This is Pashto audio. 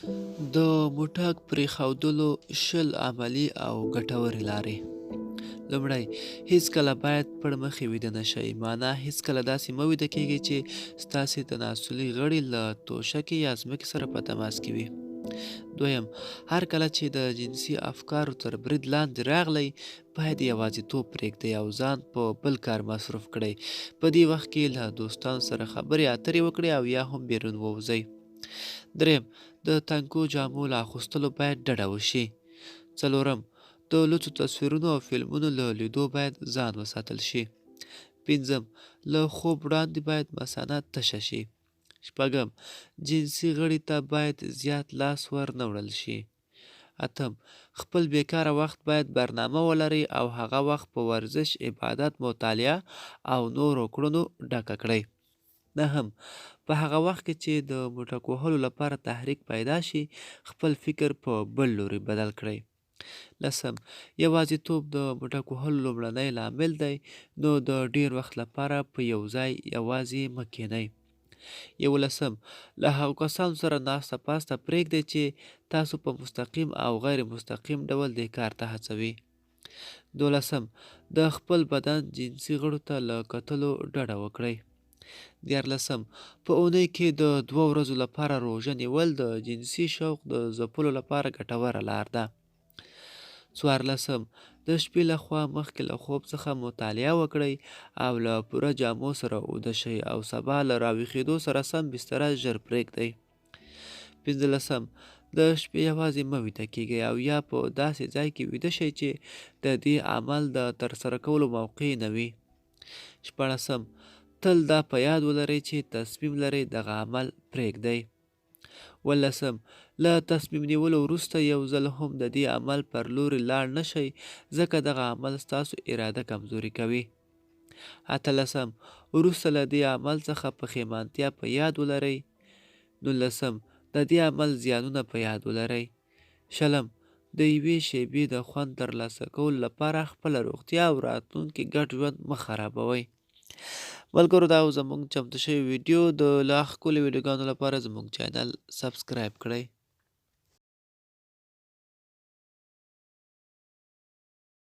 د موټاک پرېښودلو 20 عملي او ګټورې لارې. لومړی، هیڅکله باید پړمخې ویده نه شئ. معنا هیڅکله داسې مه ویده کیږئ چې ستاسې تناسلي غړي له توشکې یا ځمکې سره په تماس کې وي. دویم، هر کله چې د جنسي افکارو تر برید لاندې راغلی، باید یوازیتوب پرېږدئ او ځان په بل کار مصروف کړئ. په دې وخت کې له دوستانو سره خبرې اترې وکړئ او یا هم بیرون ووځئ. دریم، د تنګو جامو له اغوستلو باید ډډه وشي. څلورم، د لوڅو تصویرونو او فلمونو له لیدو باید ځان وساتل شي. پنځم، له خوب وړاندې باید مثانه تشه شي. شپږم، جنسي غړي ته باید زیات لاس ور نه وړل شي. اتم، خپل بیکاره وخت باید برنامه ولرئ او هغه وخت په ورزش، عبادت، مطالعه او نورو کړنو ډکه کړئ. نهم، په هغه وخت کې چې د موټک وهلو لپاره تحریک پیدا شي، خپل فکر په بل لوري بدل کړئ. لسم، یوازیتوب د موټک وهلو لومړنی لامل دی، نو د ډیر وخت لپاره په یو ځای یوازې مه کښینئ. 11، له هغو کسانو سره ناسته پاسته پرېږدئ چې تاسو په مستقیم او غیر مستقیم ډول دې کار ته هڅوي. 12، د خپل بدن جنسي غړو ته له کتلو ډډه وکړئ. 14، په اونۍ کې د 2 ورځو لپاره روژه نیول د جنسي شوق د ځپلو لپاره ګټوره لار ده. 14، د شپې له خوا مخکې له خوب څخه مطالعه وکړئ او له پوره جامو سره اوده شئ او سبا له راویښېدو سره سم بستره ژر پرېږدئ. 15، د شپې یوازې مه ویده کیږئ او یا په داسې ځای کې ویده شئ چې د دې عمل د ترسره کولو موقع نه وي. 16، تل دا په یاد ولرئ چې تصمیم لرئ دغه عمل پرېږدئ. 17، له تصمیم نیولو وروسته یو ځل هم د دې عمل پر لوري لاړ نه شئ، ځکه دغه عمل ستاسو اراده کمزوري کوي. 18، وروسته له دې عمل څخه پښیمانتیا په یاد ولرئ. 19، د دې عمل زیانونه په یاد ولرئ. 20، د یوې شېبې د خوند ترلاسه کولو لپاره خپله روغتیا او راتلونکي ګډ ژوند مه خرابوئ. ملګرو، دا زموږ چمتو شوی ویډیو د لا ښکلي ویډیوګانو لپاره زموږ چینل سبسکرایب کړئ.